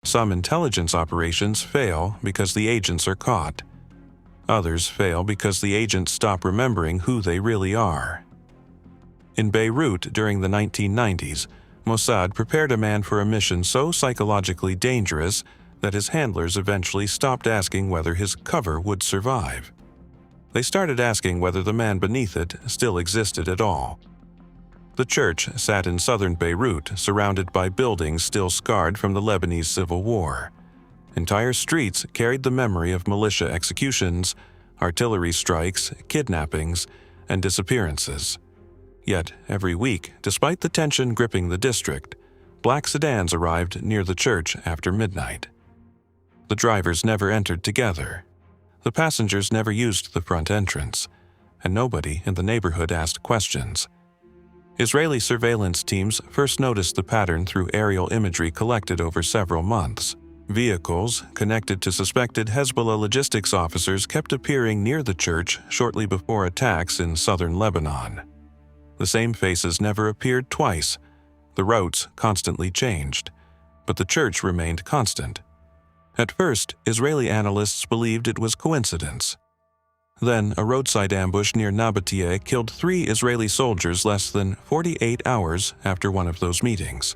Some intelligence operations fail because the agents are caught. Others fail because the agents stop remembering who they really are. In Beirut during the 1990s, Mossad prepared a man for a mission so psychologically dangerous that his handlers eventually stopped asking whether his cover would survive. They started asking whether the man beneath it still existed at all. The church sat in southern Beirut, surrounded by buildings still scarred from the Lebanese Civil War. Entire streets carried the memory of militia executions, artillery strikes, kidnappings, and disappearances. Yet, every week, despite the tension gripping the district, black sedans arrived near the church after midnight. The drivers never entered together. The passengers never used the front entrance, and nobody in the neighborhood asked questions. Israeli surveillance teams first noticed the pattern through aerial imagery collected over several months. Vehicles connected to suspected Hezbollah logistics officers kept appearing near the church shortly before attacks in southern Lebanon. The same faces never appeared twice. The routes constantly changed, but the church remained constant. At first, Israeli analysts believed it was coincidence. Then, a roadside ambush near Nabatea killed 3 Israeli soldiers less than 48 hours after one of those meetings.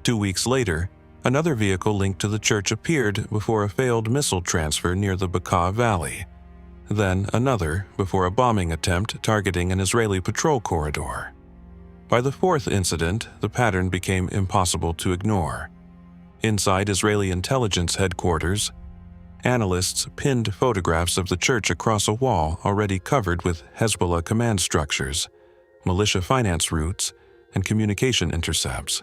2 weeks later, another vehicle linked to the church appeared before a failed missile transfer near the Bekaa Valley. Then another before a bombing attempt targeting an Israeli patrol corridor. By the 4th incident, the pattern became impossible to ignore. Inside Israeli intelligence headquarters, analysts pinned photographs of the church across a wall already covered with Hezbollah command structures, militia finance routes, and communication intercepts.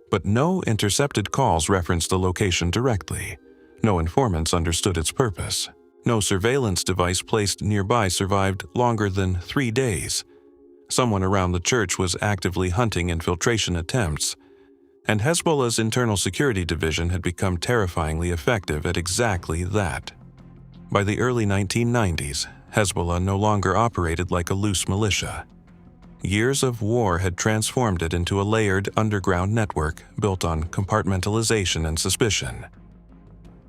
But no intercepted calls referenced the location directly. No informants understood its purpose. No surveillance device placed nearby survived longer than 3 days. Someone around the church was actively hunting infiltration attempts, and Hezbollah's internal security division had become terrifyingly effective at exactly that. By the early 1990s, Hezbollah no longer operated like a loose militia. Years of war had transformed it into a layered underground network built on compartmentalization and suspicion.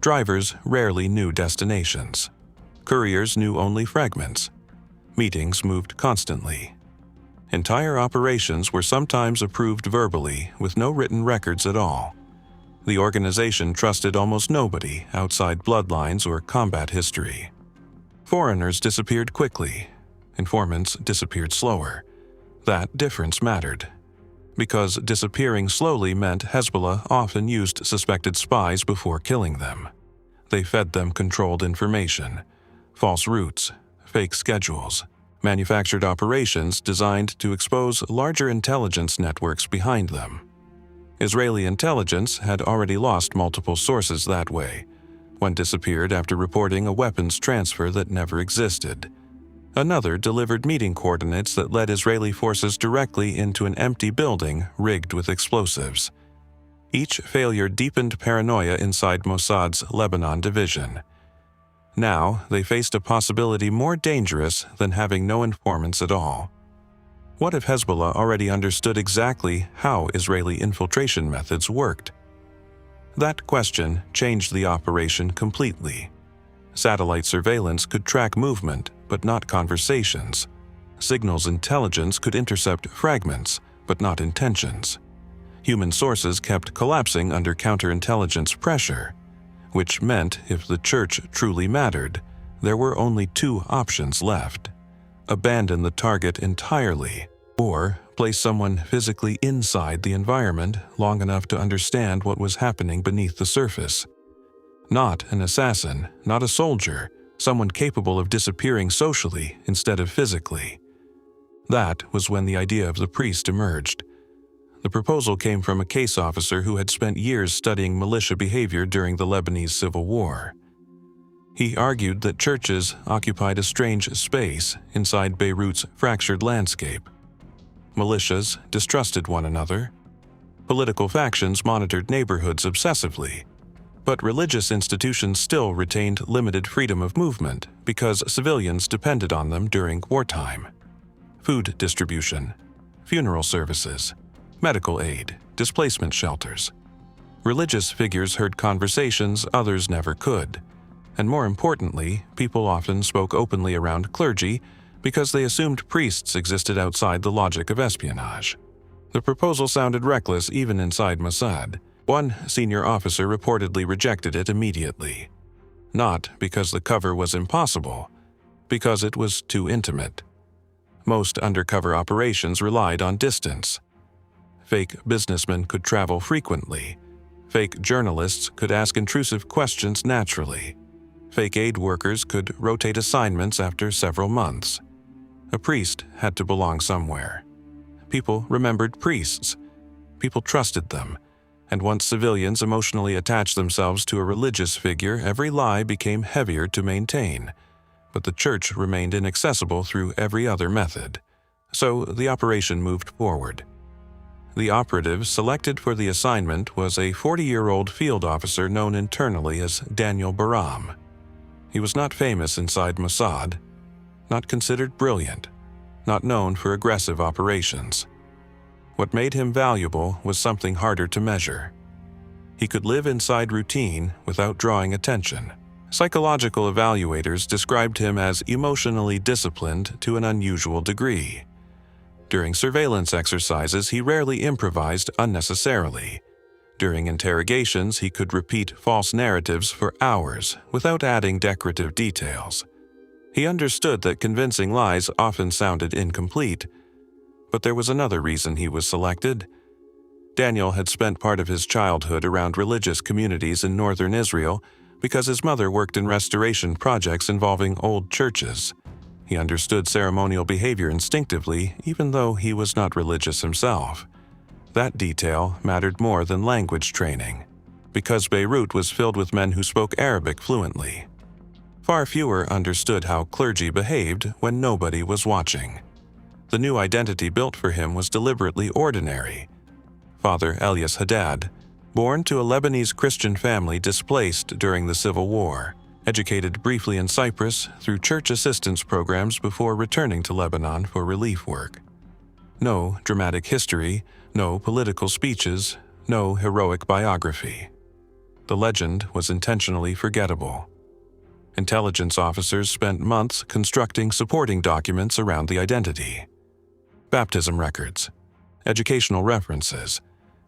Drivers rarely knew destinations. Couriers knew only fragments. Meetings moved constantly. Entire operations were sometimes approved verbally with no written records at all. The organization trusted almost nobody outside bloodlines or combat history. Foreigners disappeared quickly. Informants disappeared slower. That difference mattered, because disappearing slowly meant Hezbollah often used suspected spies before killing them. They fed them controlled information, false routes, fake schedules, manufactured operations designed to expose larger intelligence networks behind them. Israeli intelligence had already lost multiple sources that way. One disappeared after reporting a weapons transfer that never existed. Another delivered meeting coordinates that led Israeli forces directly into an empty building rigged with explosives. Each failure deepened paranoia inside Mossad's Lebanon division. Now, they faced a possibility more dangerous than having no informants at all. What if Hezbollah already understood exactly how Israeli infiltration methods worked? That question changed the operation completely. Satellite surveillance could track movement, but not conversations. Signals intelligence could intercept fragments, but not intentions. Human sources kept collapsing under counterintelligence pressure, which meant if the church truly mattered, there were only 2 options left: abandon the target entirely, or place someone physically inside the environment long enough to understand what was happening beneath the surface. Not an assassin, not a soldier, someone capable of disappearing socially instead of physically. That was when the idea of the priest emerged. The proposal came from a case officer who had spent years studying militia behavior during the Lebanese Civil War. He argued that churches occupied a strange space inside Beirut's fractured landscape. Militias distrusted one another. Political factions monitored neighborhoods obsessively. But religious institutions still retained limited freedom of movement because civilians depended on them during wartime. Food distribution, funeral services, medical aid, displacement shelters. Religious figures heard conversations others never could. And more importantly, people often spoke openly around clergy because they assumed priests existed outside the logic of espionage. The proposal sounded reckless even inside Mossad. One senior officer reportedly rejected it immediately. Not because the cover was impossible, because it was too intimate. Most undercover operations relied on distance. Fake businessmen could travel frequently. Fake journalists could ask intrusive questions naturally. Fake aid workers could rotate assignments after several months. A priest had to belong somewhere. People remembered priests. People trusted them. And once civilians emotionally attached themselves to a religious figure, every lie became heavier to maintain. But the church remained inaccessible through every other method. So the operation moved forward. The operative selected for the assignment was a 40-year-old field officer known internally as Daniel Baram. He was not famous inside Mossad, not considered brilliant, not known for aggressive operations. What made him valuable was something harder to measure. He could live inside routine without drawing attention. Psychological evaluators described him as emotionally disciplined to an unusual degree. During surveillance exercises, he rarely improvised unnecessarily. During interrogations, he could repeat false narratives for hours without adding decorative details. He understood that convincing lies often sounded incomplete, but there was another reason he was selected. Daniel had spent part of his childhood around religious communities in northern Israel because his mother worked in restoration projects involving old churches. He understood ceremonial behavior instinctively, even though he was not religious himself. That detail mattered more than language training, because Beirut was filled with men who spoke Arabic fluently. Far fewer understood how clergy behaved when nobody was watching. The new identity built for him was deliberately ordinary. Father Elias Haddad, born to a Lebanese Christian family displaced during the Civil War, educated briefly in Cyprus through church assistance programs before returning to Lebanon for relief work. No dramatic history, no political speeches, no heroic biography. The legend was intentionally forgettable. Intelligence officers spent months constructing supporting documents around the identity. Baptism records, educational references,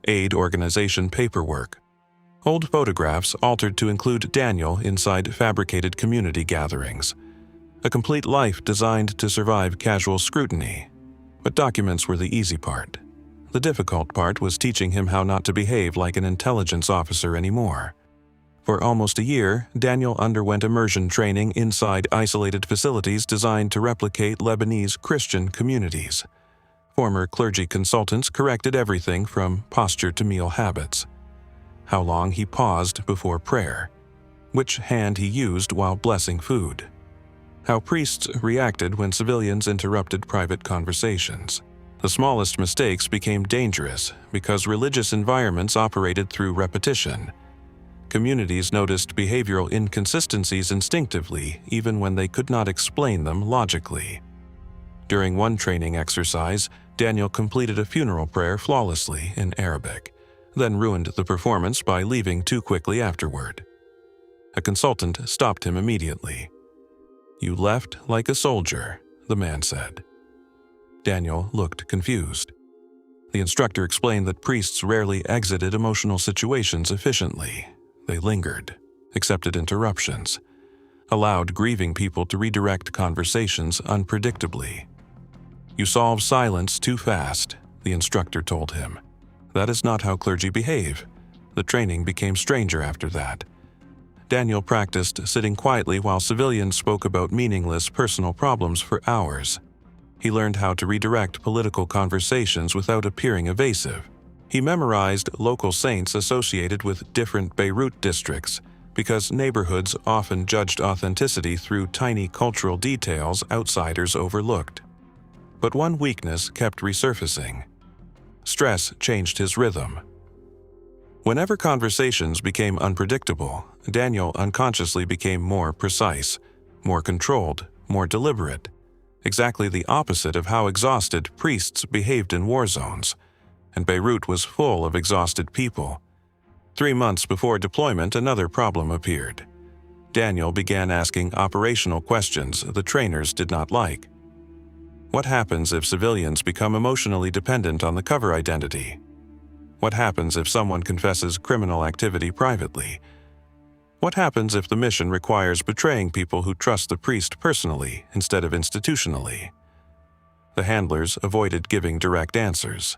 aid organization paperwork, old photographs altered to include Daniel inside fabricated community gatherings. A complete life designed to survive casual scrutiny. But documents were the easy part. The difficult part was teaching him how not to behave like an intelligence officer anymore. For almost a year, Daniel underwent immersion training inside isolated facilities designed to replicate Lebanese Christian communities. Former clergy consultants corrected everything from posture to meal habits. How long he paused before prayer, which hand he used while blessing food, how priests reacted when civilians interrupted private conversations. The smallest mistakes became dangerous because religious environments operated through repetition. Communities noticed behavioral inconsistencies instinctively, even when they could not explain them logically. During one training exercise, Daniel completed a funeral prayer flawlessly in Arabic, then ruined the performance by leaving too quickly afterward. A consultant stopped him immediately. "You left like a soldier," the man said. Daniel looked confused. The instructor explained that priests rarely exited emotional situations efficiently. They lingered, accepted interruptions, allowed grieving people to redirect conversations unpredictably. "You solve silence too fast," the instructor told him. That is not how clergy behave. The training became stranger after that. Daniel practiced sitting quietly while civilians spoke about meaningless personal problems for hours. He learned how to redirect political conversations without appearing evasive. He memorized local saints associated with different Beirut districts because neighborhoods often judged authenticity through tiny cultural details outsiders overlooked. But one weakness kept resurfacing. Stress changed his rhythm. Whenever conversations became unpredictable, Daniel unconsciously became more precise, more controlled, more deliberate, exactly the opposite of how exhausted priests behaved in war zones. And Beirut was full of exhausted people. 3 months before deployment, another problem appeared. Daniel began asking operational questions the trainers did not like. What happens if civilians become emotionally dependent on the cover identity? What happens if someone confesses criminal activity privately? What happens if the mission requires betraying people who trust the priest personally instead of institutionally? The handlers avoided giving direct answers,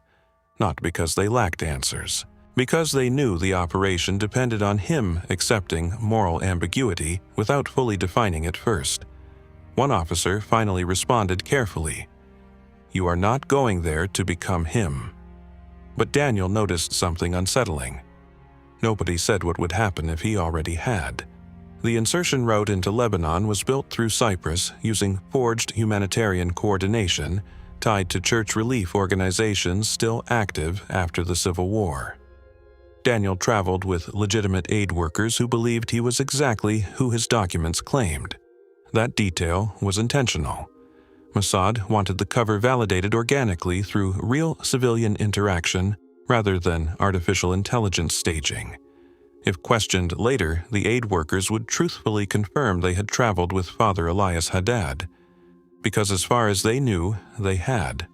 not because they lacked answers, because they knew the operation depended on him accepting moral ambiguity without fully defining it first. One officer finally responded carefully, "You are not going there to become him." But Daniel noticed something unsettling. Nobody said what would happen if he already had. The insertion route into Lebanon was built through Cyprus using forged humanitarian coordination tied to church relief organizations still active after the Civil War. Daniel traveled with legitimate aid workers who believed he was exactly who his documents claimed. That detail was intentional. Mossad wanted the cover validated organically through real civilian interaction rather than artificial intelligence staging. If questioned later, the aid workers would truthfully confirm they had traveled with Father Elias Haddad, because as far as they knew, they had.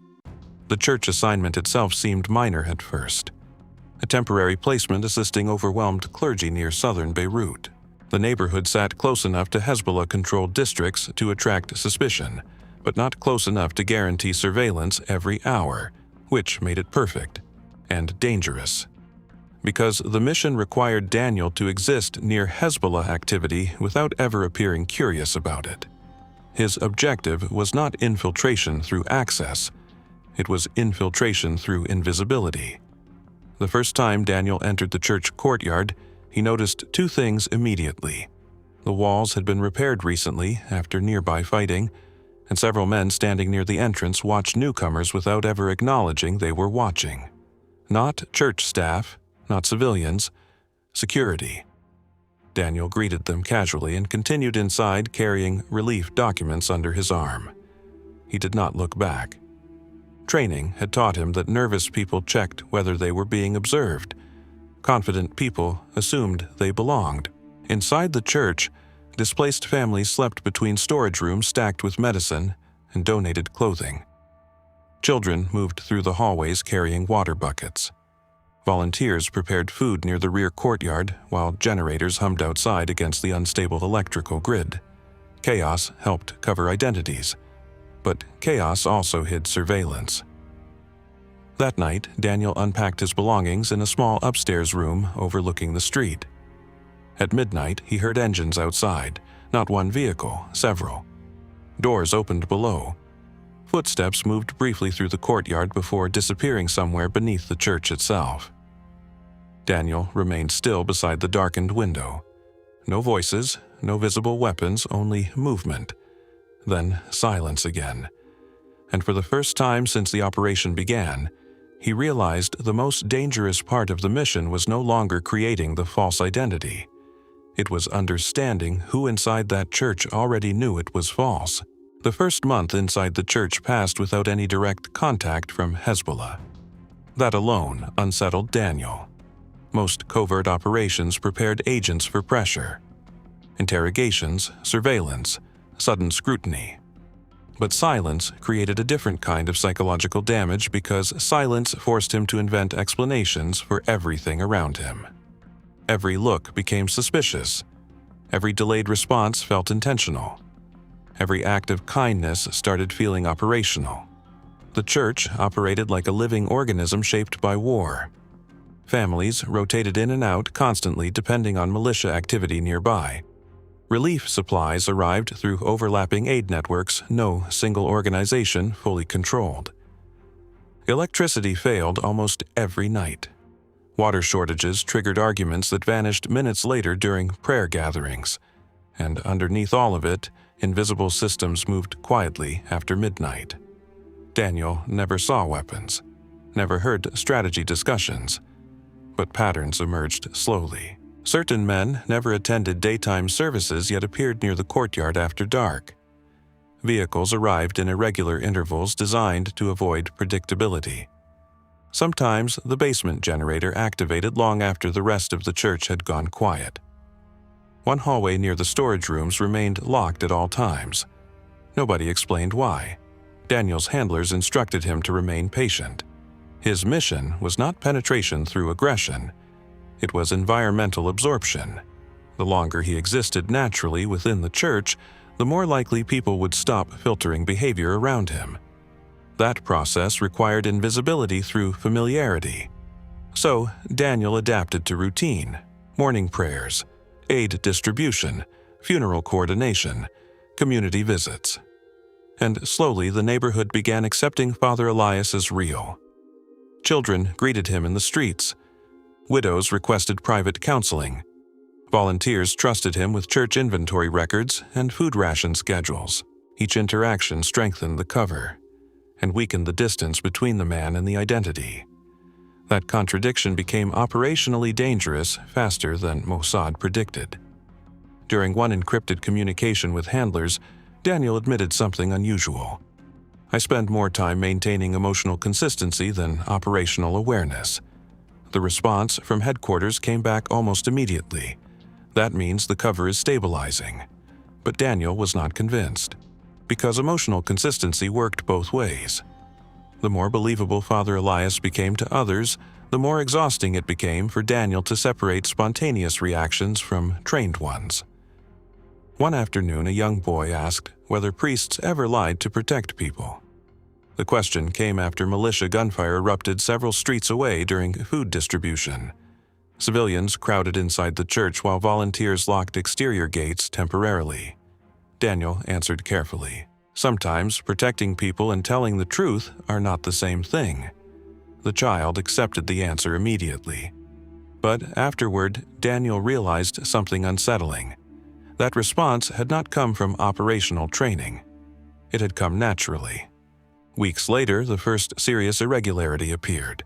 The church assignment itself seemed minor at first. A temporary placement assisting overwhelmed clergy near southern Beirut. The neighborhood sat close enough to Hezbollah-controlled districts to attract suspicion, but not close enough to guarantee surveillance every hour, which made it perfect and dangerous. Because the mission required Daniel to exist near Hezbollah activity without ever appearing curious about it. His objective was not infiltration through access, it was infiltration through invisibility. The first time Daniel entered the church courtyard, he noticed 2 things immediately. The walls had been repaired recently after nearby fighting, and several men standing near the entrance watched newcomers without ever acknowledging they were watching. Not church staff, not civilians, security. Daniel greeted them casually and continued inside carrying relief documents under his arm. He did not look back. Training had taught him that nervous people checked whether they were being observed. Confident people assumed they belonged. Inside the church, displaced families slept between storage rooms stacked with medicine and donated clothing. Children moved through the hallways carrying water buckets. Volunteers prepared food near the rear courtyard while generators hummed outside against the unstable electrical grid. Chaos helped cover identities, but chaos also hid surveillance. That night, Daniel unpacked his belongings in a small upstairs room overlooking the street. At midnight, he heard engines outside, not one vehicle, several. Doors opened below. Footsteps moved briefly through the courtyard before disappearing somewhere beneath the church itself. Daniel remained still beside the darkened window. No voices, no visible weapons, only movement. Then silence again. And for the first time since the operation began, he realized the most dangerous part of the mission was no longer creating the false identity. It was understanding who inside that church already knew it was false. The first month inside the church passed without any direct contact from Hezbollah. That alone unsettled Daniel. Most covert operations prepared agents for pressure. Interrogations, surveillance, sudden scrutiny. But silence created a different kind of psychological damage because silence forced him to invent explanations for everything around him. Every look became suspicious. Every delayed response felt intentional. Every act of kindness started feeling operational. The church operated like a living organism shaped by war. Families rotated in and out constantly depending on militia activity nearby. Relief supplies arrived through overlapping aid networks no single organization fully controlled. Electricity failed almost every night. Water shortages triggered arguments that vanished minutes later during prayer gatherings. And underneath all of it, invisible systems moved quietly after midnight. Daniel never saw weapons, never heard strategy discussions, but patterns emerged slowly. Certain men never attended daytime services yet appeared near the courtyard after dark. Vehicles arrived in irregular intervals designed to avoid predictability. Sometimes the basement generator activated long after the rest of the church had gone quiet. One hallway near the storage rooms remained locked at all times. Nobody explained why. Daniel's handlers instructed him to remain patient. His mission was not penetration through aggression. It was environmental absorption. The longer he existed naturally within the church, the more likely people would stop filtering behavior around him. That process required invisibility through familiarity. So, Daniel adapted to routine, morning prayers, aid distribution, funeral coordination, community visits. And slowly the neighborhood began accepting Father Elias as real. Children greeted him in the streets. Widows requested private counseling. Volunteers trusted him with church inventory records and food ration schedules. Each interaction strengthened the cover and weakened the distance between the man and the identity. That contradiction became operationally dangerous faster than Mossad predicted. During one encrypted communication with handlers, Daniel admitted something unusual. "I spend more time maintaining emotional consistency than operational awareness." The response from headquarters came back almost immediately. That means the cover is stabilizing. But Daniel was not convinced, because emotional consistency worked both ways. The more believable Father Elias became to others, the more exhausting it became for Daniel to separate spontaneous reactions from trained ones. One afternoon, a young boy asked whether priests ever lied to protect people. The question came after militia gunfire erupted several streets away during food distribution. Civilians crowded inside the church while volunteers locked exterior gates temporarily. Daniel answered carefully. Sometimes protecting people and telling the truth are not the same thing. The child accepted the answer immediately. But afterward, Daniel realized something unsettling. That response had not come from operational training. It had come naturally. Weeks later, the first serious irregularity appeared.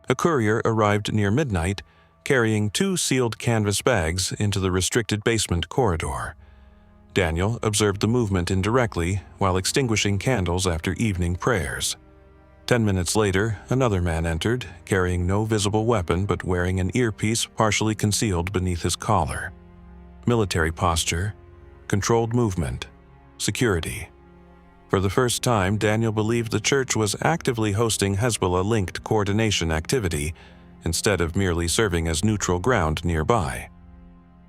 A courier arrived near midnight, carrying 2 sealed canvas bags into the restricted basement corridor. Daniel observed the movement indirectly while extinguishing candles after evening prayers. 10 minutes later, another man entered, carrying no visible weapon but wearing an earpiece partially concealed beneath his collar. Military posture, controlled movement, security. For the first time, Daniel believed the church was actively hosting Hezbollah-linked coordination activity instead of merely serving as neutral ground nearby.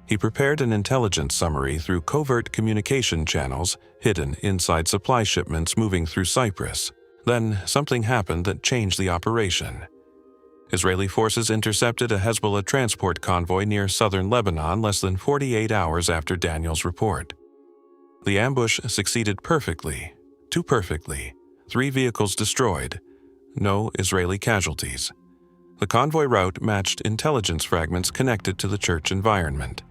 He prepared an intelligence summary through covert communication channels hidden inside supply shipments moving through Cyprus. Then something happened that changed the operation. Israeli forces intercepted a Hezbollah transport convoy near southern Lebanon less than 48 hours after Daniel's report. The ambush succeeded perfectly, too perfectly. 3 vehicles destroyed, no Israeli casualties. The convoy route matched intelligence fragments connected to the church environment.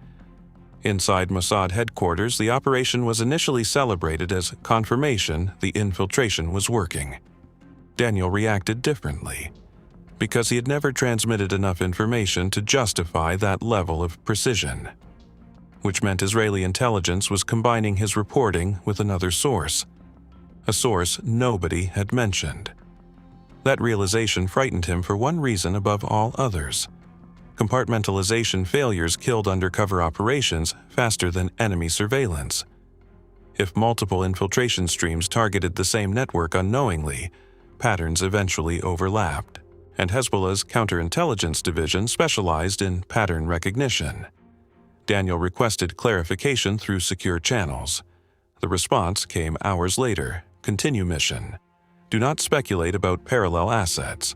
Inside Mossad headquarters, the operation was initially celebrated as confirmation the infiltration was working. Daniel reacted differently, because he had never transmitted enough information to justify that level of precision, which meant Israeli intelligence was combining his reporting with another source, a source nobody had mentioned. That realization frightened him for one reason above all others. Compartmentalization failures killed undercover operations faster than enemy surveillance. If multiple infiltration streams targeted the same network unknowingly, patterns eventually overlapped, and Hezbollah's counterintelligence division specialized in pattern recognition. Daniel requested clarification through secure channels. The response came hours later. Continue mission. Do not speculate about parallel assets.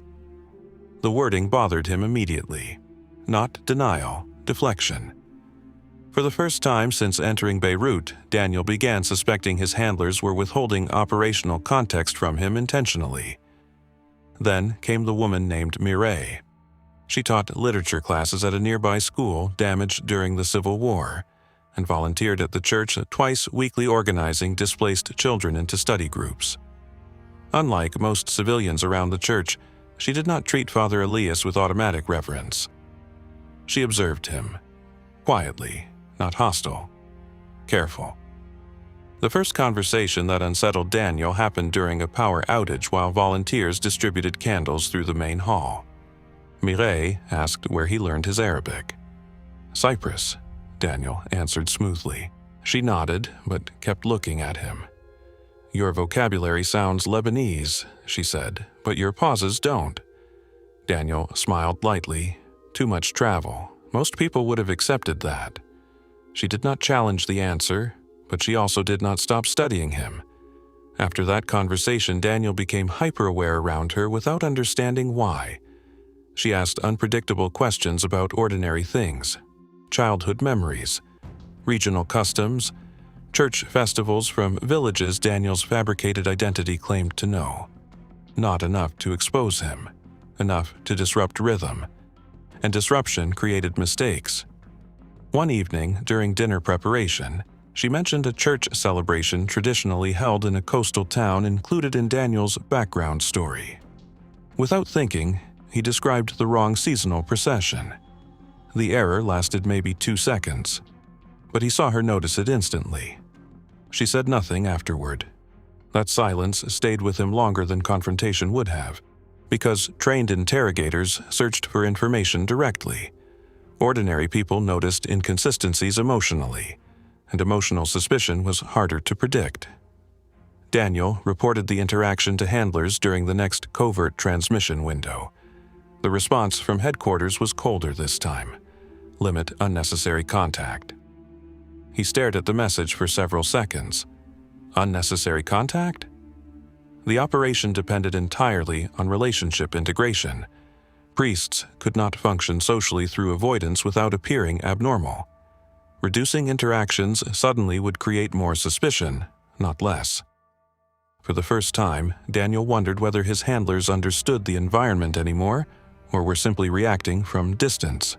The wording bothered him immediately. Not denial, deflection. For the first time since entering Beirut, Daniel began suspecting his handlers were withholding operational context from him intentionally. Then came the woman named Mireille. She taught literature classes at a nearby school damaged during the Civil War, and volunteered at the church twice weekly organizing displaced children into study groups. Unlike most civilians around the church, she did not treat Father Elias with automatic reverence. She observed him, quietly, not hostile, careful. The first conversation that unsettled Daniel happened during a power outage while volunteers distributed candles through the main hall. Mireille asked where he learned his Arabic. "Cyprus," Daniel answered smoothly. She nodded, but kept looking at him. "Your vocabulary sounds Lebanese," she said, "but your pauses don't." Daniel smiled lightly. Too much travel. Most people would have accepted that. She did not challenge the answer, but she also did not stop studying him. After that conversation, Daniel became hyper-aware around her without understanding why. She asked unpredictable questions about ordinary things, childhood memories, regional customs, church festivals from villages Daniel's fabricated identity claimed to know. Not enough to expose him, enough to disrupt rhythm, and disruption created mistakes. One evening, during dinner preparation, she mentioned a church celebration traditionally held in a coastal town included in Daniel's background story. Without thinking, he described the wrong seasonal procession. The error lasted maybe 2 seconds, but he saw her notice it instantly. She said nothing afterward. That silence stayed with him longer than confrontation would have, because trained interrogators searched for information directly. Ordinary people noticed inconsistencies emotionally, and emotional suspicion was harder to predict. Daniel reported the interaction to handlers during the next covert transmission window. The response from headquarters was colder this time. Limit unnecessary contact. He stared at the message for several seconds. Unnecessary contact? The operation depended entirely on relationship integration. Priests could not function socially through avoidance without appearing abnormal. Reducing interactions suddenly would create more suspicion, not less. For the first time, Daniel wondered whether his handlers understood the environment anymore, or were simply reacting from distance.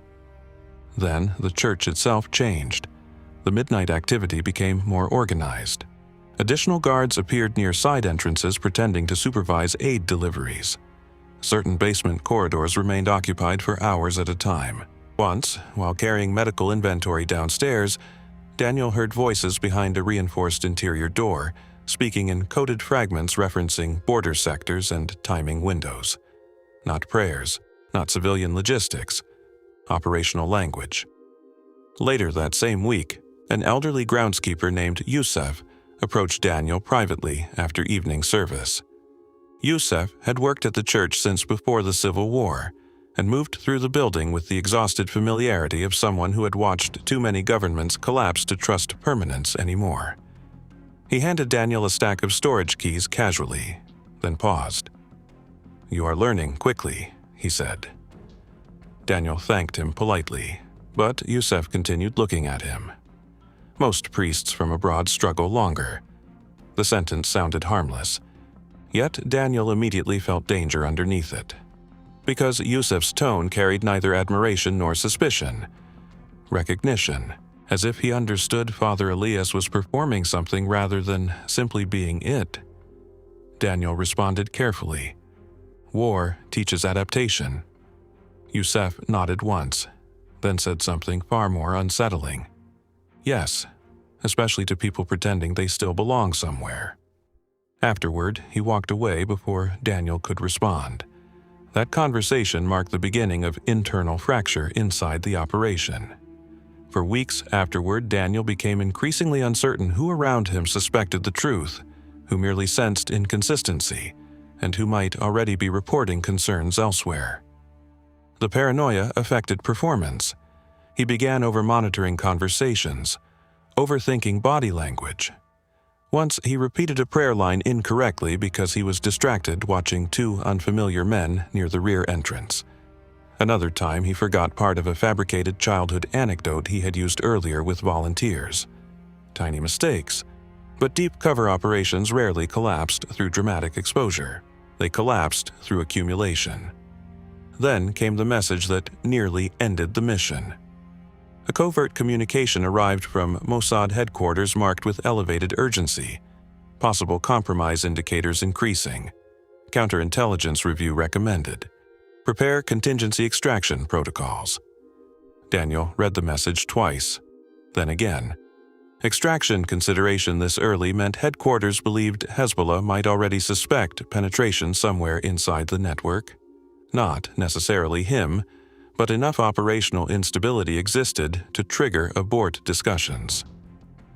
Then, the church itself changed. The midnight activity became more organized. Additional guards appeared near side entrances pretending to supervise aid deliveries. Certain basement corridors remained occupied for hours at a time. Once, while carrying medical inventory downstairs, Daniel heard voices behind a reinforced interior door, speaking in coded fragments referencing border sectors and timing windows. Not prayers, not civilian logistics, operational language. Later that same week, an elderly groundskeeper named Youssef approached Daniel privately after evening service. Youssef had worked at the church since before the Civil War and moved through the building with the exhausted familiarity of someone who had watched too many governments collapse to trust permanence anymore. He handed Daniel a stack of storage keys casually, then paused. "You are learning quickly," he said. Daniel thanked him politely, but Youssef continued looking at him. Most priests from abroad struggle longer. The sentence sounded harmless, yet Daniel immediately felt danger underneath it. Because Youssef's tone carried neither admiration nor suspicion. Recognition, as if he understood Father Elias was performing something rather than simply being it. Daniel responded carefully. "War teaches adaptation." Youssef nodded once, then said something far more unsettling. "Yes, especially to people pretending they still belong somewhere." Afterward, he walked away before Daniel could respond. That conversation marked the beginning of internal fracture inside the operation. For weeks afterward, Daniel became increasingly uncertain who around him suspected the truth, who merely sensed inconsistency, and who might already be reporting concerns elsewhere. The paranoia affected performance. He began over-monitoring conversations, overthinking body language. Once he repeated a prayer line incorrectly because he was distracted watching 2 unfamiliar men near the rear entrance. Another time he forgot part of a fabricated childhood anecdote he had used earlier with volunteers. Tiny mistakes, but deep cover operations rarely collapsed through dramatic exposure. They collapsed through accumulation. Then came the message that nearly ended the mission. A covert communication arrived from Mossad headquarters marked with elevated urgency, possible compromise indicators increasing. Counterintelligence review recommended. Prepare contingency extraction protocols. Daniel read the message twice, then again. Extraction consideration this early meant headquarters believed Hezbollah might already suspect penetration somewhere inside the network. Not necessarily him, but enough operational instability existed to trigger abort discussions.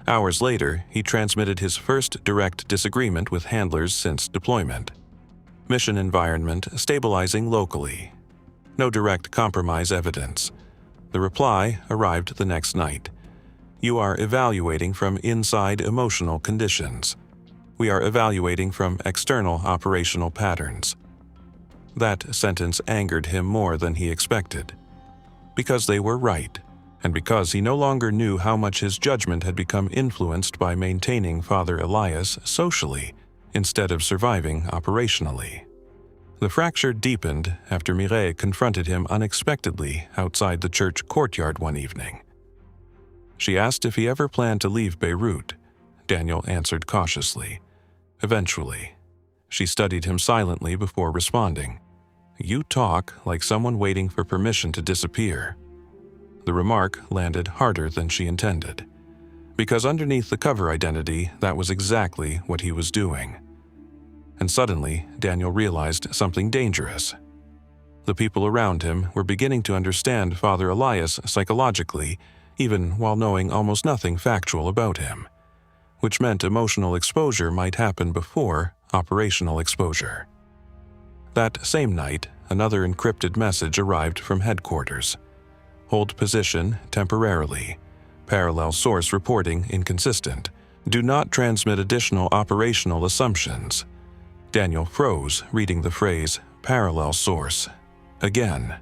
Hours later, he transmitted his first direct disagreement with handlers since deployment. Mission environment stabilizing locally. No direct compromise evidence. The reply arrived the next night. You are evaluating from inside emotional conditions. We are evaluating from external operational patterns. That sentence angered him more than he expected. Because they were right, and because he no longer knew how much his judgment had become influenced by maintaining Father Elias socially instead of surviving operationally. The fracture deepened after Mireille confronted him unexpectedly outside the church courtyard one evening. She asked if he ever planned to leave Beirut. Daniel answered cautiously. Eventually, she studied him silently before responding. You talk like someone waiting for permission to disappear. The remark landed harder than she intended, because underneath the cover identity, that was exactly what he was doing. And suddenly, Daniel realized something dangerous. The people around him were beginning to understand Father Elias psychologically, even while knowing almost nothing factual about him, which meant emotional exposure might happen before operational exposure. That same night, another encrypted message arrived from headquarters. Hold position temporarily. Parallel source reporting inconsistent. Do not transmit additional operational assumptions. Daniel froze, reading the phrase, parallel source. Again.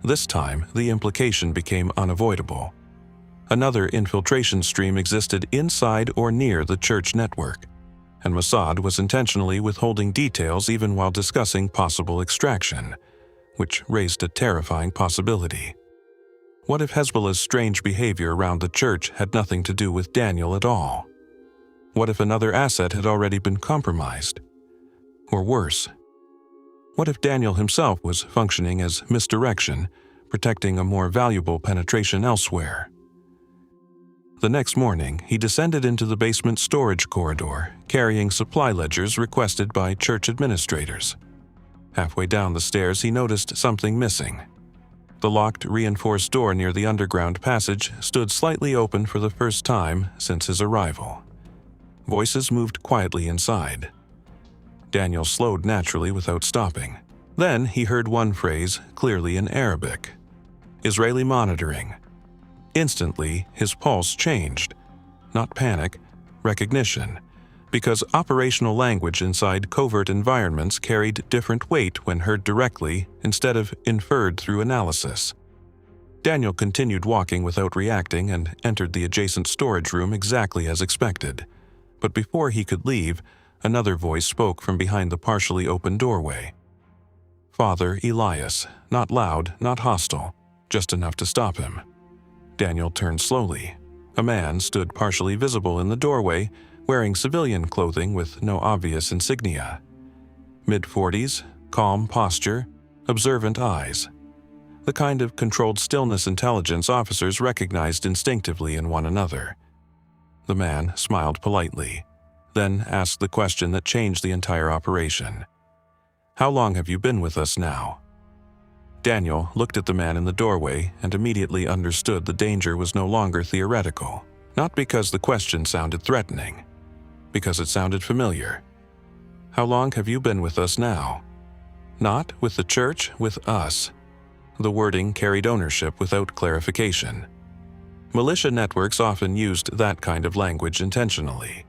This time, the implication became unavoidable. Another infiltration stream existed inside or near the church network, and Mossad was intentionally withholding details even while discussing possible extraction, which raised a terrifying possibility. What if Hezbollah's strange behavior around the church had nothing to do with Daniel at all? What if another asset had already been compromised? Or worse, what if Daniel himself was functioning as misdirection, protecting a more valuable penetration elsewhere? The next morning, he descended into the basement storage corridor, carrying supply ledgers requested by church administrators. Halfway down the stairs, he noticed something missing. The locked, reinforced door near the underground passage stood slightly open for the first time since his arrival. Voices moved quietly inside. Daniel slowed naturally without stopping. Then he heard one phrase, clearly in Arabic. Israeli monitoring. Instantly, his pulse changed. Not panic, recognition. Because operational language inside covert environments carried different weight when heard directly instead of inferred through analysis. Daniel continued walking without reacting and entered the adjacent storage room exactly as expected. But before he could leave, another voice spoke from behind the partially open doorway. Father Elias, not loud, not hostile, just enough to stop him. Daniel turned slowly. A man stood partially visible in the doorway, wearing civilian clothing with no obvious insignia. Mid-40s, calm posture, observant eyes. The kind of controlled stillness intelligence officers recognized instinctively in one another. The man smiled politely, then asked the question that changed the entire operation. How long have you been with us now? Daniel looked at the man in the doorway and immediately understood the danger was no longer theoretical, not because the question sounded threatening, because it sounded familiar. How long have you been with us now? Not with the church, with us. The wording carried ownership without clarification. Militia networks often used that kind of language intentionally.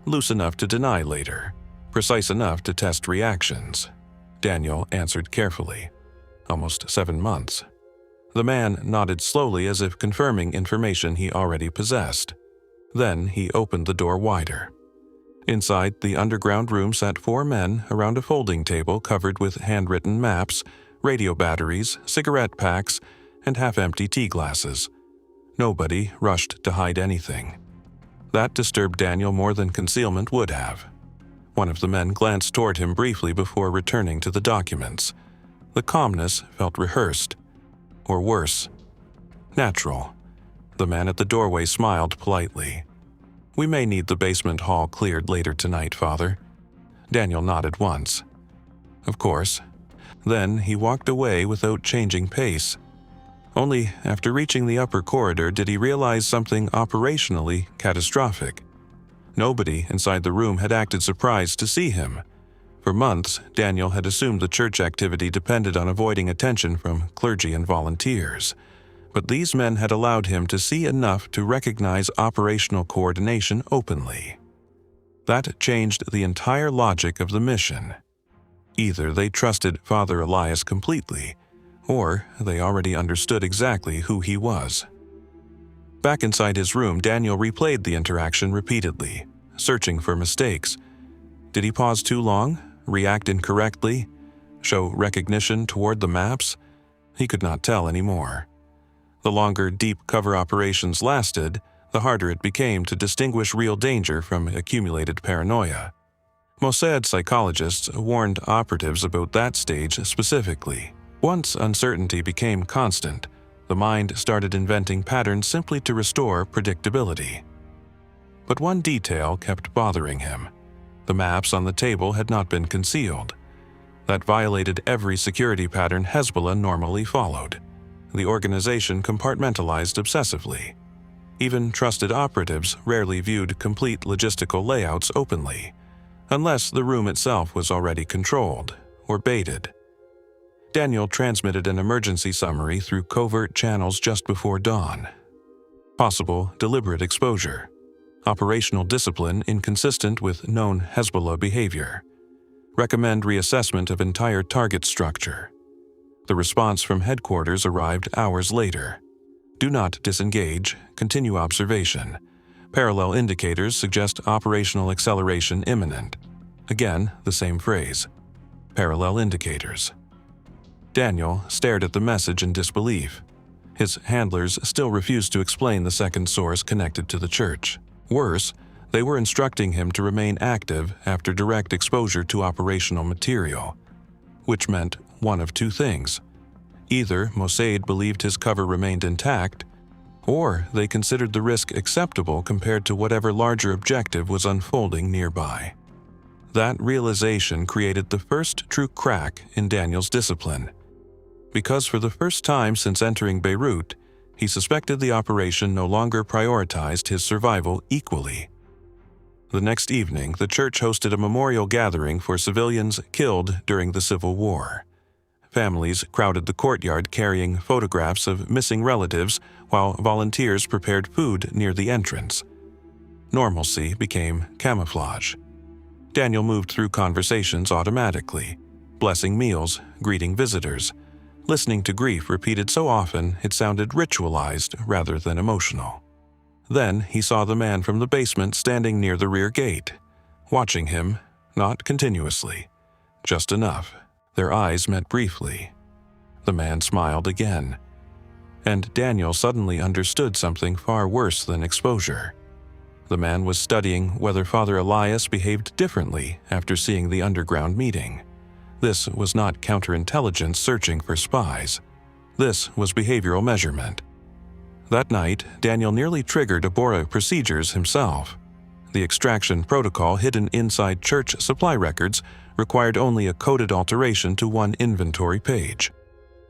Loose enough to deny later, precise enough to test reactions. Daniel answered carefully. Almost 7 months. The man nodded slowly as if confirming information he already possessed. Then he opened the door wider. Inside the underground room sat 4 men around a folding table covered with handwritten maps, radio batteries, cigarette packs, and half-empty tea glasses. Nobody rushed to hide anything. That disturbed Daniel more than concealment would have. One of the men glanced toward him briefly before returning to the documents. The calmness felt rehearsed, or worse, natural. The man at the doorway smiled politely. "We may need the basement hall cleared later tonight, Father." Daniel nodded once. "Of course." Then he walked away without changing pace. Only after reaching the upper corridor did he realize something operationally catastrophic. Nobody inside the room had acted surprised to see him. For months, Daniel had assumed the church activity depended on avoiding attention from clergy and volunteers. But these men had allowed him to see enough to recognize operational coordination openly. That changed the entire logic of the mission. Either they trusted Father Elias completely, or they already understood exactly who he was. Back inside his room, Daniel replayed the interaction repeatedly, searching for mistakes. Did he pause too long? React incorrectly? Show recognition toward the maps? He could not tell anymore. The longer deep cover operations lasted, the harder it became to distinguish real danger from accumulated paranoia. Mossad psychologists warned operatives about that stage specifically. Once uncertainty became constant, the mind started inventing patterns simply to restore predictability. But one detail kept bothering him. The maps on the table had not been concealed. That violated every security pattern Hezbollah normally followed. The organization compartmentalized obsessively. Even trusted operatives rarely viewed complete logistical layouts openly, unless the room itself was already controlled or baited. Daniel transmitted an emergency summary through covert channels just before dawn. Possible deliberate exposure. Operational discipline inconsistent with known Hezbollah behavior. Recommend reassessment of entire target structure. The response from headquarters arrived hours later. Do not disengage, continue observation. Parallel indicators suggest operational acceleration imminent. Again, the same phrase. Parallel indicators. Daniel stared at the message in disbelief. His handlers still refused to explain the second source connected to the church. Worse, they were instructing him to remain active after direct exposure to operational material, which meant one of two things. Either Mossad believed his cover remained intact, or they considered the risk acceptable compared to whatever larger objective was unfolding nearby. That realization created the first true crack in Daniel's discipline. Because for the first time since entering Beirut, he suspected the operation no longer prioritized his survival equally. The next evening, the church hosted a memorial gathering for civilians killed during the Civil War. Families crowded the courtyard carrying photographs of missing relatives while volunteers prepared food near the entrance. Normalcy became camouflage. Daniel moved through conversations automatically, blessing meals, greeting visitors, listening to grief repeated so often it sounded ritualized rather than emotional. Then he saw the man from the basement standing near the rear gate, watching him, not continuously, just enough. Their eyes met briefly. The man smiled again. And Daniel suddenly understood something far worse than exposure. The man was studying whether Father Elias behaved differently after seeing the underground meeting. This was not counterintelligence searching for spies. This was behavioral measurement. That night, Daniel nearly triggered Abora procedures himself. The extraction protocol hidden inside church supply records required only a coded alteration to one inventory page.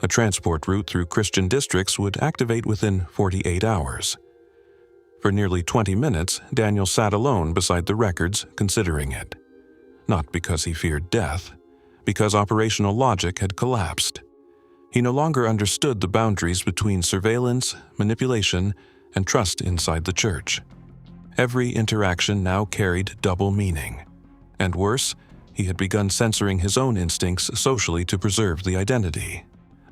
A transport route through Christian districts would activate within 48 hours. For nearly 20 minutes, Daniel sat alone beside the records, considering it. Not because he feared death, because operational logic had collapsed. He no longer understood the boundaries between surveillance, manipulation, and trust inside the church. Every interaction now carried double meaning. And worse, he had begun censoring his own instincts socially to preserve the identity.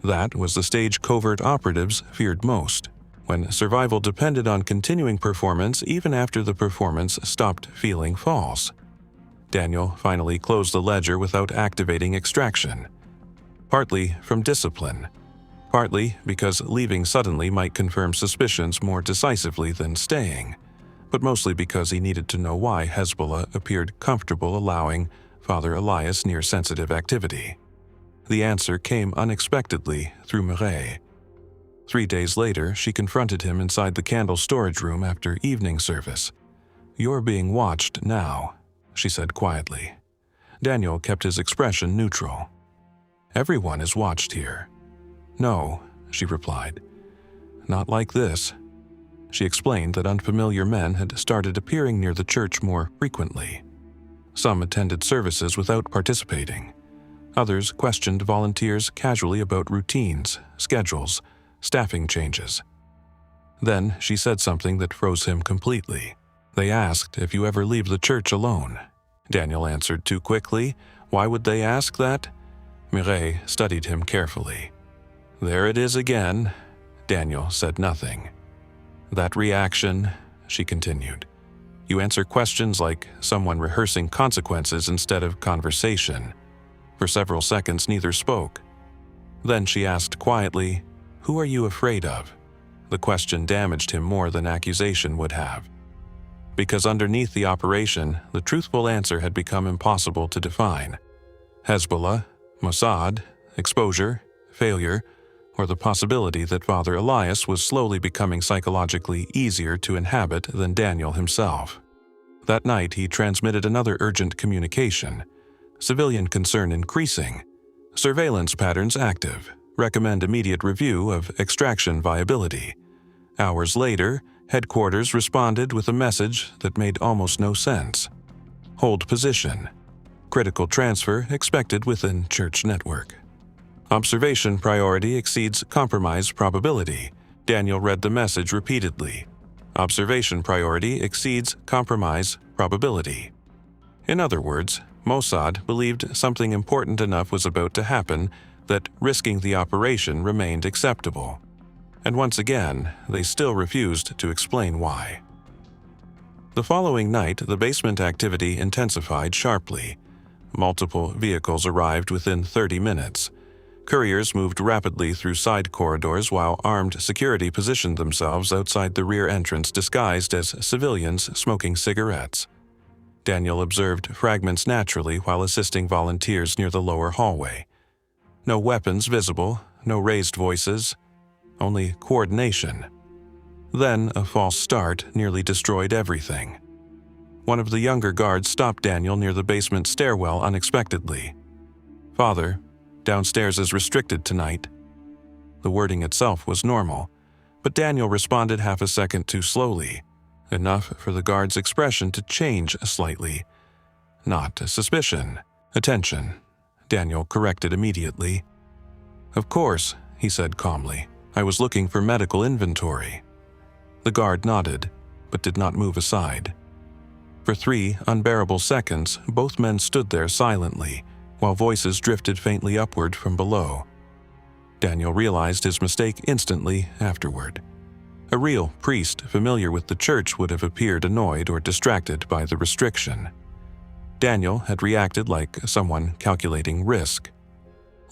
That was the stage covert operatives feared most, when survival depended on continuing performance even after the performance stopped feeling false. Daniel finally closed the ledger without activating extraction. Partly from discipline, partly because leaving suddenly might confirm suspicions more decisively than staying, but mostly because he needed to know why Hezbollah appeared comfortable allowing Father Elias near sensitive activity. The answer came unexpectedly through Mireille. 3 days later, she confronted him inside the candle storage room after evening service. "You're being watched now," she said quietly. Daniel kept his expression neutral. "Everyone is watched here." "No," she replied. "Not like this." She explained that unfamiliar men had started appearing near the church more frequently. Some attended services without participating. Others questioned volunteers casually about routines, schedules, staffing changes. Then she said something that froze him completely. "They asked if you ever leave the church alone." Daniel answered too quickly. Why would they ask that? Mireille studied him carefully. "There it is again." Daniel said nothing. "That reaction," she continued. "You answer questions like someone rehearsing consequences instead of conversation." For several seconds neither spoke. Then she asked quietly, "Who are you afraid of?" The question damaged him more than accusation would have. Because underneath the operation, the truthful answer had become impossible to define. Hezbollah, Mossad, exposure, failure, or the possibility that Father Elias was slowly becoming psychologically easier to inhabit than Daniel himself. That night he transmitted another urgent communication. Civilian concern increasing. Surveillance patterns active. Recommend immediate review of extraction viability. Hours later, headquarters responded with a message that made almost no sense. Hold position. Critical transfer expected within church network. Observation priority exceeds compromise probability. Daniel read the message repeatedly. Observation priority exceeds compromise probability. In other words, Mossad believed something important enough was about to happen that risking the operation remained acceptable. And once again, they still refused to explain why. The following night, the basement activity intensified sharply. Multiple vehicles arrived within 30 minutes. Couriers moved rapidly through side corridors while armed security positioned themselves outside the rear entrance disguised as civilians smoking cigarettes. Daniel observed fragments naturally while assisting volunteers near the lower hallway. No weapons visible, no raised voices, only coordination. Then a false start nearly destroyed everything. One of the younger guards stopped Daniel near the basement stairwell unexpectedly. "Father, downstairs is restricted tonight." The wording itself was normal, but Daniel responded half a second too slowly, enough for the guard's expression to change slightly. Not suspicion, attention, Daniel corrected immediately. "Of course," he said calmly. "I was looking for medical inventory." The guard nodded, but did not move aside. For 3 unbearable seconds, both men stood there silently, while voices drifted faintly upward from below. Daniel realized his mistake instantly afterward. A real priest familiar with the church would have appeared annoyed or distracted by the restriction. Daniel had reacted like someone calculating risk.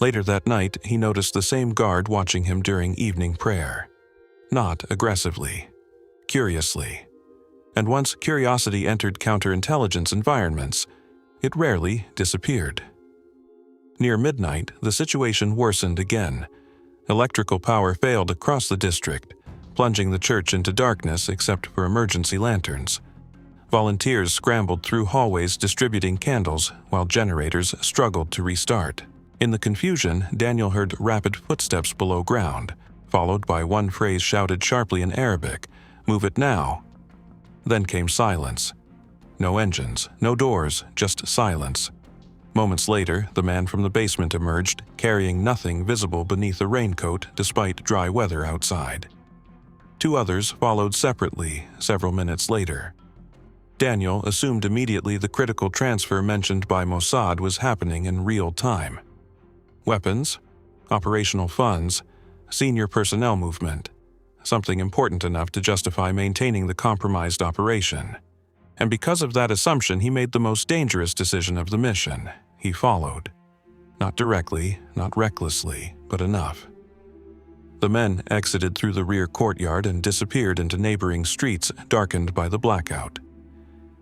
Later that night, he noticed the same guard watching him during evening prayer. Not aggressively, curiously. And once curiosity entered counterintelligence environments, it rarely disappeared. Near midnight, the situation worsened again. Electrical power failed across the district, plunging the church into darkness except for emergency lanterns. Volunteers scrambled through hallways distributing candles while generators struggled to restart. In the confusion, Daniel heard rapid footsteps below ground, followed by one phrase shouted sharply in Arabic, "Move it now." Then came silence. No engines, no doors, just silence. Moments later, the man from the basement emerged, carrying nothing visible beneath a raincoat despite dry weather outside. 2 others followed separately several minutes later. Daniel assumed immediately the critical transfer mentioned by Mossad was happening in real time. Weapons, operational funds, senior personnel movement. Something important enough to justify maintaining the compromised operation. And because of that assumption, he made the most dangerous decision of the mission. He followed. Not directly, not recklessly, but enough. The men exited through the rear courtyard and disappeared into neighboring streets darkened by the blackout.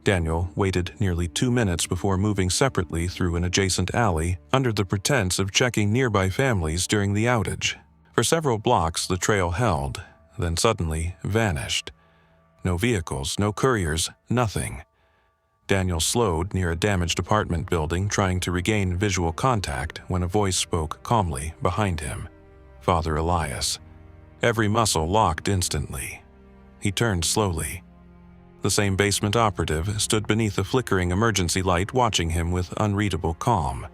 Daniel waited nearly 2 minutes before moving separately through an adjacent alley under the pretense of checking nearby families during the outage. For several blocks the trail held, then suddenly vanished. no vehicles, no couriers, nothing. Daniel slowed near a damaged apartment building, trying to regain visual contact when a voice spoke calmly behind him. Father Elias. Every muscle locked instantly. He turned slowly. The same basement operative stood beneath a flickering emergency light, watching him with unreadable calm.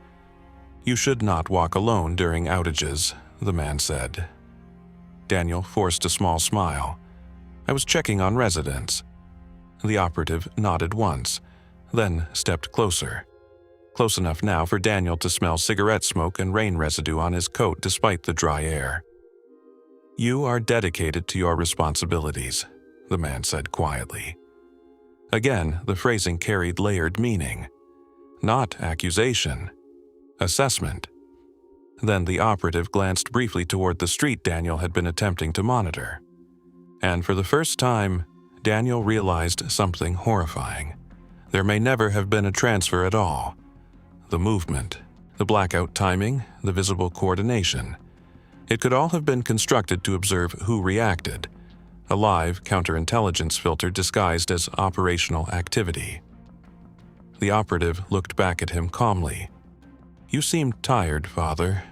"You should not walk alone during outages," the man said. Daniel forced a small smile. "I was checking on residents." The operative nodded once, then stepped closer. Close enough now for Daniel to smell cigarette smoke and rain residue on his coat despite the dry air. "You are dedicated to your responsibilities," the man said quietly. Again, the phrasing carried layered meaning. Not accusation. Assessment. Then the operative glanced briefly toward the street Daniel had been attempting to monitor. And for the first time, Daniel realized something horrifying. There may never have been a transfer at all. The movement, the blackout timing, the visible coordination. It could all have been constructed to observe who reacted. A live counterintelligence filter disguised as operational activity. The operative looked back at him calmly. "You seem tired, Father,"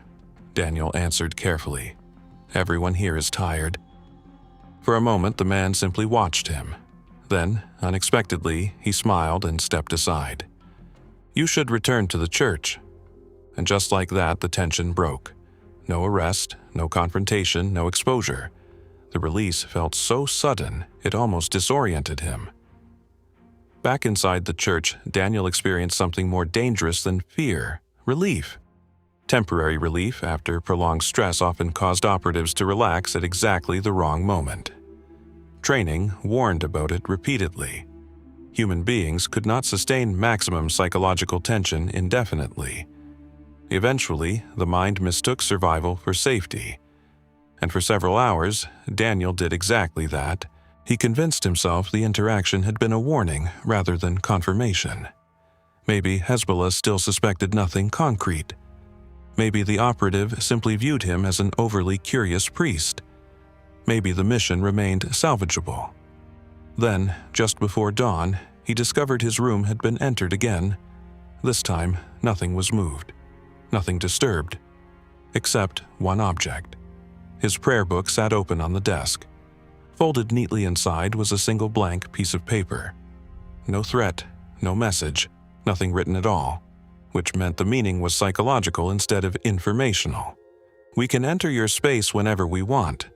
Daniel answered carefully. "Everyone here is tired." For a moment, the man simply watched him. Then, unexpectedly, he smiled and stepped aside. "You should return to the church." And just like that, the tension broke. No arrest, no confrontation, no exposure. The release felt so sudden, it almost disoriented him. Back inside the church, Daniel experienced something more dangerous than fear: relief. Temporary relief after prolonged stress often caused operatives to relax at exactly the wrong moment. Training warned about it repeatedly. Human beings could not sustain maximum psychological tension indefinitely. Eventually, the mind mistook survival for safety. And for several hours, Daniel did exactly that. He convinced himself the interaction had been a warning rather than confirmation. Maybe Hezbollah still suspected nothing concrete. Maybe the operative simply viewed him as an overly curious priest. Maybe the mission remained salvageable. Then, just before dawn, he discovered his room had been entered again. This time, nothing was moved, nothing disturbed, except one object. His prayer book sat open on the desk. Folded neatly inside was a single blank piece of paper. No threat, no message, nothing written at all, which meant the meaning was psychological instead of informational. "We can enter your space whenever we want."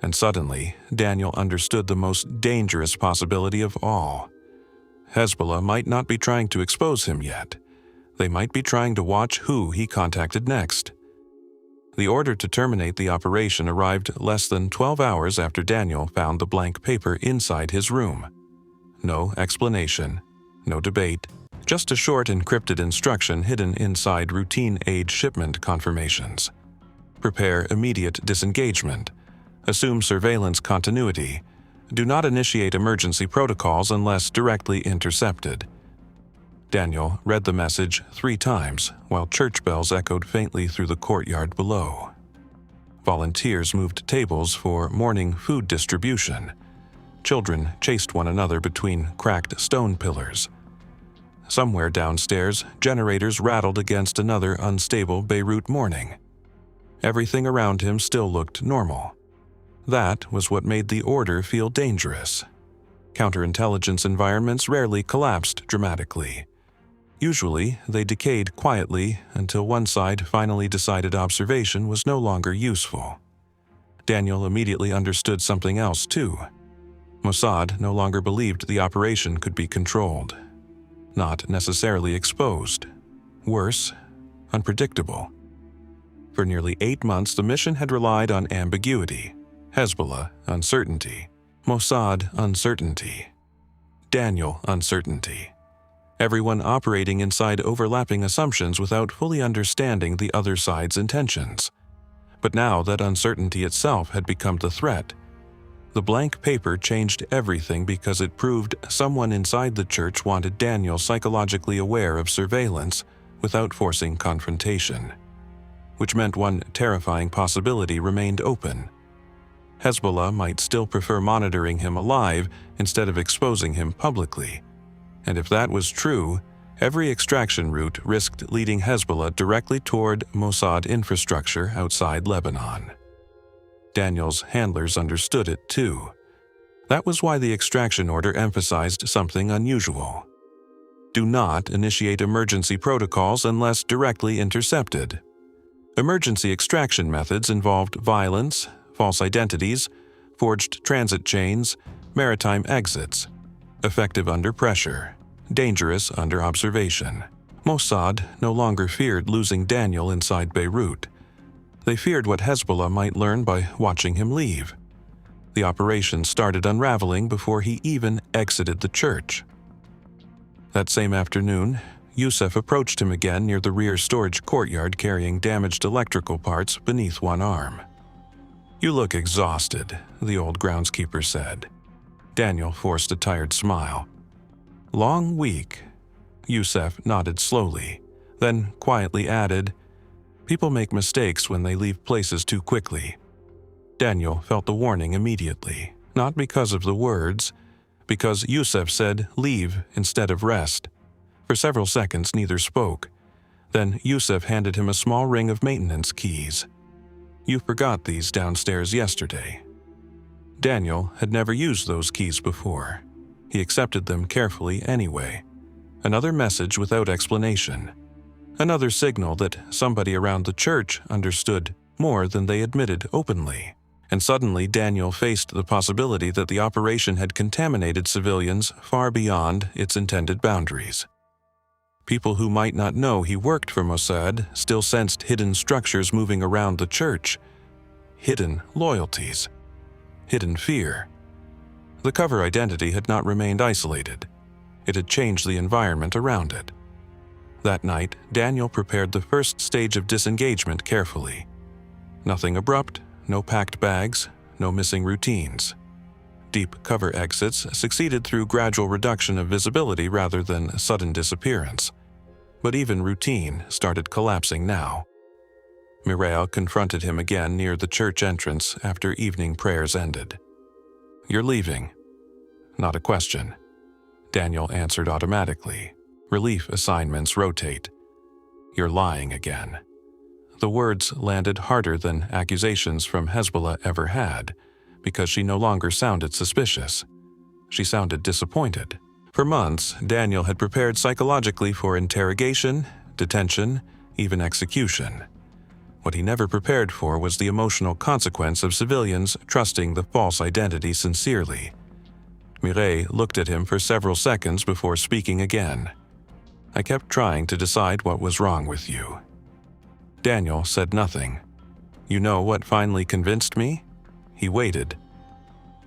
And suddenly, Daniel understood the most dangerous possibility of all. Hezbollah might not be trying to expose him yet. They might be trying to watch who he contacted next. The order to terminate the operation arrived less than 12 hours after Daniel found the blank paper inside his room. No explanation, no debate, just a short encrypted instruction hidden inside routine aid shipment confirmations. Prepare immediate disengagement. Assume surveillance continuity. Do not initiate emergency protocols unless directly intercepted. Daniel read the message 3 times while church bells echoed faintly through the courtyard below. Volunteers moved tables for morning food distribution. Children chased one another between cracked stone pillars. Somewhere downstairs, generators rattled against another unstable Beirut morning. Everything around him still looked normal. That was what made the order feel dangerous. Counterintelligence environments rarely collapsed dramatically. Usually, they decayed quietly until one side finally decided observation was no longer useful. Daniel immediately understood something else too. Mossad no longer believed the operation could be controlled. Not necessarily exposed. Worse, unpredictable. For nearly 8 months, the mission had relied on ambiguity. Hezbollah, uncertainty. Mossad, uncertainty. Daniel, uncertainty. Everyone operating inside overlapping assumptions without fully understanding the other side's intentions. But now that uncertainty itself had become the threat. The blank paper changed everything because it proved someone inside the church wanted Daniel psychologically aware of surveillance without forcing confrontation. Which meant one terrifying possibility remained open. Hezbollah might still prefer monitoring him alive instead of exposing him publicly. And if that was true, every extraction route risked leading Hezbollah directly toward Mossad infrastructure outside Lebanon. Daniel's handlers understood it too. That was why the extraction order emphasized something unusual. Do not initiate emergency protocols unless directly intercepted. Emergency extraction methods involved violence, false identities, forged transit chains, maritime exits, effective under pressure, dangerous under observation. Mossad no longer feared losing Daniel inside Beirut. They feared what Hezbollah might learn by watching him leave. The operation started unraveling before he even exited the church. That same afternoon, Youssef approached him again near the rear storage courtyard carrying damaged electrical parts beneath one arm. "You look exhausted," the old groundskeeper said. Daniel forced a tired smile. "Long week." Youssef nodded slowly, then quietly added, "People make mistakes when they leave places too quickly." Daniel felt the warning immediately, not because of the words, because Youssef said leave instead of rest. For several seconds neither spoke. Then Youssef handed him a small ring of maintenance keys. "You forgot these downstairs yesterday." Daniel had never used those keys before. He accepted them carefully anyway. Another message without explanation. Another signal that somebody around the church understood more than they admitted openly. And suddenly Daniel faced the possibility that the operation had contaminated civilians far beyond its intended boundaries. People who might not know he worked for Mossad still sensed hidden structures moving around the church, hidden loyalties, hidden fear. The cover identity had not remained isolated. It had changed the environment around it. That night, Daniel prepared the first stage of disengagement carefully. Nothing abrupt, no packed bags, no missing routines. Deep cover exits succeeded through gradual reduction of visibility rather than sudden disappearance. But even routine started collapsing now. Mireille confronted him again near the church entrance after evening prayers ended. "You're leaving." Not a question. Daniel answered automatically. Relief assignments rotate. "You're lying again." The words landed harder than accusations from Hezbollah ever had, because she no longer sounded suspicious. She sounded disappointed. For months, Daniel had prepared psychologically for interrogation, detention, even execution. What he never prepared for was the emotional consequence of civilians trusting the false identity sincerely. Mireille looked at him for several seconds before speaking again. "I kept trying to decide what was wrong with you." Daniel said nothing. "You know what finally convinced me?" He waited.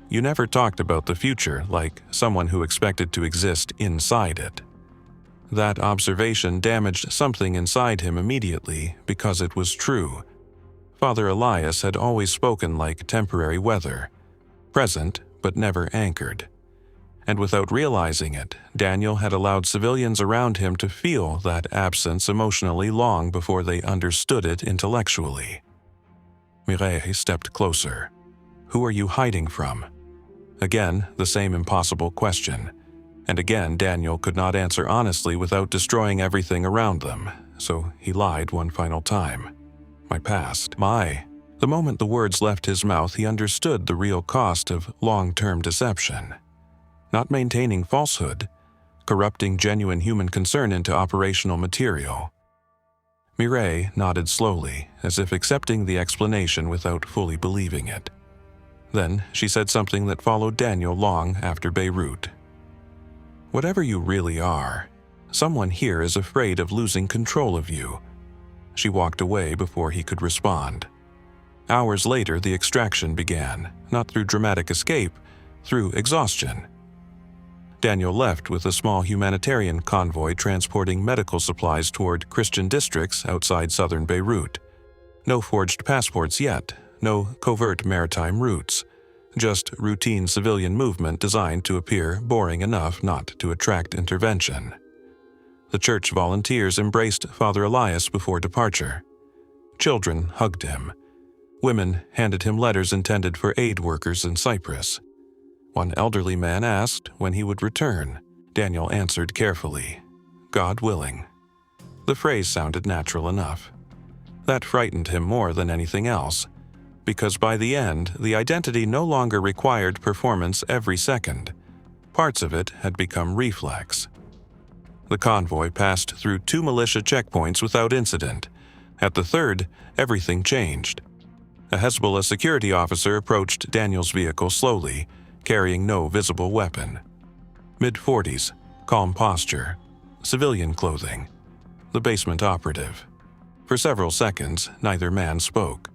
"You never talked about the future like someone who expected to exist inside it." That observation damaged something inside him immediately because it was true. Father Elias had always spoken like temporary weather, present but never anchored. And without realizing it, Daniel had allowed civilians around him to feel that absence emotionally long before they understood it intellectually. Mireille stepped closer. "Who are you hiding from?" Again, the same impossible question. And again, Daniel could not answer honestly without destroying everything around them, so he lied one final time. "My past. My." The moment the words left his mouth, he understood the real cost of long-term deception. Not maintaining falsehood, corrupting genuine human concern into operational material. Mireille nodded slowly, as if accepting the explanation without fully believing it. Then she said something that followed Daniel long after Beirut. "Whatever you really are, someone here is afraid of losing control of you." She walked away before he could respond. Hours later, the extraction began, not through dramatic escape, through exhaustion. Daniel left with a small humanitarian convoy transporting medical supplies toward Christian districts outside southern Beirut. No forged passports yet, no covert maritime routes, just routine civilian movement designed to appear boring enough not to attract intervention. The church volunteers embraced Father Elias before departure. Children hugged him. Women handed him letters intended for aid workers in Cyprus. One elderly man asked when he would return. Daniel answered carefully, "God willing." The phrase sounded natural enough. That frightened him more than anything else, because by the end, the identity no longer required performance every second. Parts of it had become reflex. The convoy passed through 2 militia checkpoints without incident. At the third, everything changed. A Hezbollah security officer approached Daniel's vehicle slowly, carrying no visible weapon. Mid-40s, calm posture, civilian clothing. The basement operative. For several seconds, neither man spoke.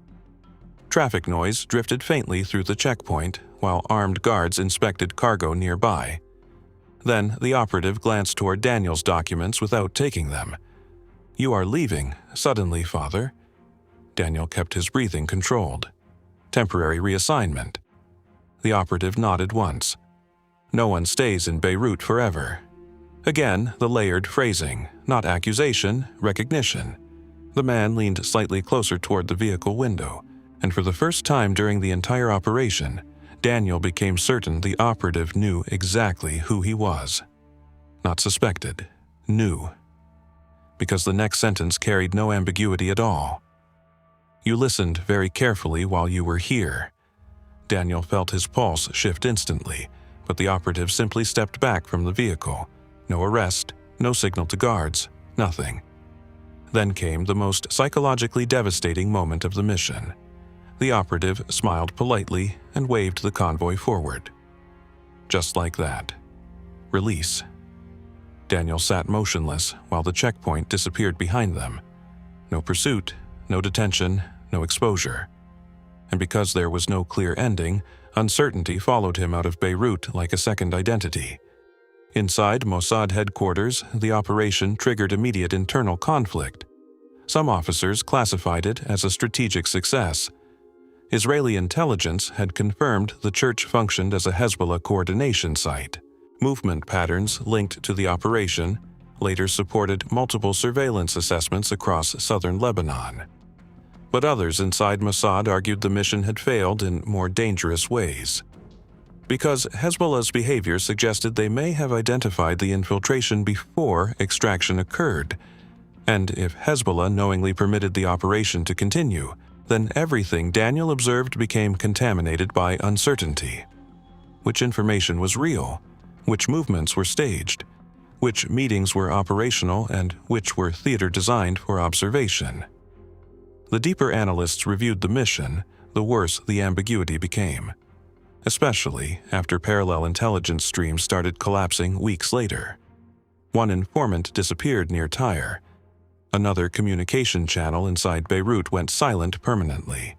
Traffic noise drifted faintly through the checkpoint while armed guards inspected cargo nearby. Then the operative glanced toward Daniel's documents without taking them. "You are leaving, suddenly, Father." Daniel kept his breathing controlled. "Temporary reassignment." The operative nodded once. "No one stays in Beirut forever." Again, the layered phrasing, not accusation, recognition. The man leaned slightly closer toward the vehicle window, and for the first time during the entire operation, Daniel became certain the operative knew exactly who he was. Not suspected, knew. Because the next sentence carried no ambiguity at all. "You listened very carefully while you were here." Daniel felt his pulse shift instantly, but the operative simply stepped back from the vehicle. No arrest, no signal to guards, nothing. Then came the most psychologically devastating moment of the mission. The operative smiled politely and waved the convoy forward. Just like that. Release. Daniel sat motionless while the checkpoint disappeared behind them. No pursuit, no detention, no exposure. And because there was no clear ending, uncertainty followed him out of Beirut like a second identity. Inside Mossad headquarters, the operation triggered immediate internal conflict. Some officers classified it as a strategic success. Israeli intelligence had confirmed the church functioned as a Hezbollah coordination site. Movement patterns linked to the operation later supported multiple surveillance assessments across southern Lebanon. But others inside Mossad argued the mission had failed in more dangerous ways. Because Hezbollah's behavior suggested they may have identified the infiltration before extraction occurred, and if Hezbollah knowingly permitted the operation to continue, then everything Daniel observed became contaminated by uncertainty. Which information was real? Which movements were staged? Which meetings were operational and which were theater designed for observation? The deeper analysts reviewed the mission, the worse the ambiguity became. Especially after parallel intelligence streams started collapsing weeks later. One informant disappeared near Tyre. Another communication channel inside Beirut went silent permanently.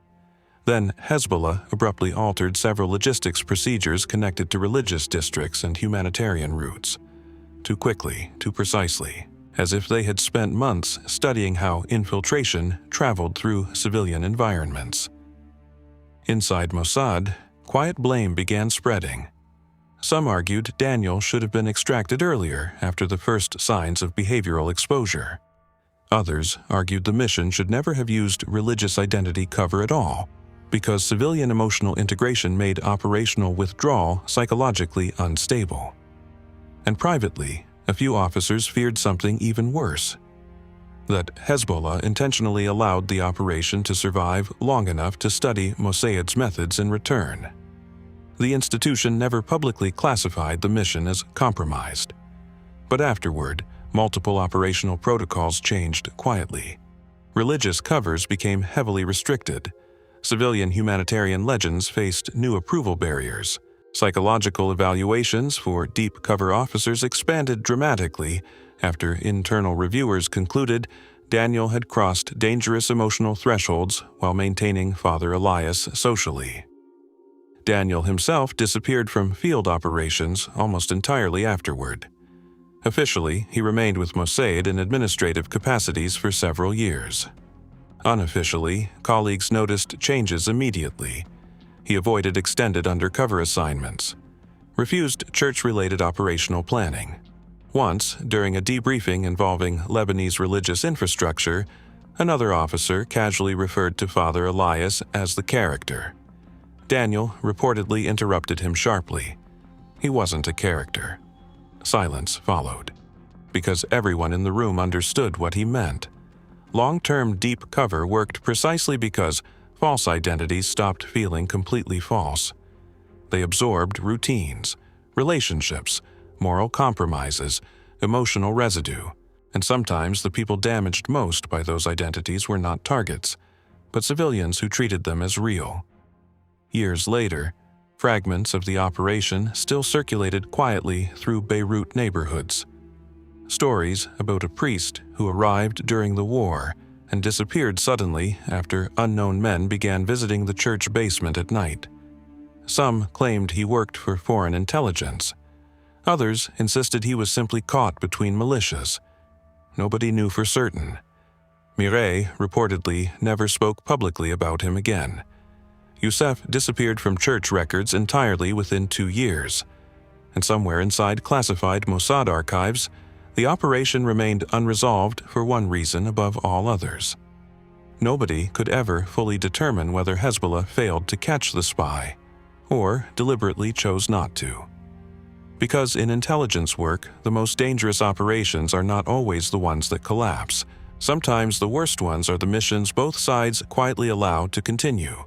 Then Hezbollah abruptly altered several logistics procedures connected to religious districts and humanitarian routes. Too quickly, too precisely, as if they had spent months studying how infiltration traveled through civilian environments. Inside Mossad, quiet blame began spreading. Some argued Daniel should have been extracted earlier after the first signs of behavioral exposure. Others argued the mission should never have used religious identity cover at all, because civilian emotional integration made operational withdrawal psychologically unstable. And privately, a few officers feared something even worse: that Hezbollah intentionally allowed the operation to survive long enough to study Mossad's methods in return. The institution never publicly classified the mission as compromised. But afterward, multiple operational protocols changed quietly. Religious covers became heavily restricted. Civilian humanitarian legends faced new approval barriers. Psychological evaluations for deep cover officers expanded dramatically after internal reviewers concluded Daniel had crossed dangerous emotional thresholds while maintaining Father Elias socially. Daniel himself disappeared from field operations almost entirely afterward. Officially, he remained with Mossad in administrative capacities for several years. Unofficially, colleagues noticed changes immediately. He avoided extended undercover assignments, refused church-related operational planning. Once, during a debriefing involving Lebanese religious infrastructure, Another officer casually referred to Father Elias as the character. Daniel reportedly interrupted him sharply. He wasn't a character. Silence followed, because everyone in the room understood what he meant. Long-term deep cover worked precisely because false identities stopped feeling completely false. They absorbed routines, relationships, moral compromises, emotional residue, and sometimes the people damaged most by those identities were not targets, but civilians who treated them as real. Years later, fragments of the operation still circulated quietly through Beirut neighborhoods. Stories about a priest who arrived during the war and disappeared suddenly after unknown men began visiting the church basement at night. Some claimed he worked for foreign intelligence. Others insisted he was simply caught between militias. Nobody knew for certain. Mireille reportedly never spoke publicly about him again. Youssef disappeared from church records entirely within 2 years. And somewhere inside classified Mossad archives, the operation remained unresolved for one reason above all others. Nobody could ever fully determine whether Hezbollah failed to catch the spy, or deliberately chose not to. Because in intelligence work, the most dangerous operations are not always the ones that collapse. Sometimes the worst ones are the missions both sides quietly allow to continue.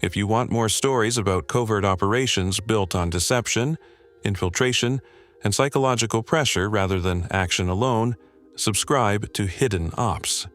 If you want more stories about covert operations built on deception, infiltration, and psychological pressure rather than action alone, subscribe to Hidden Ops.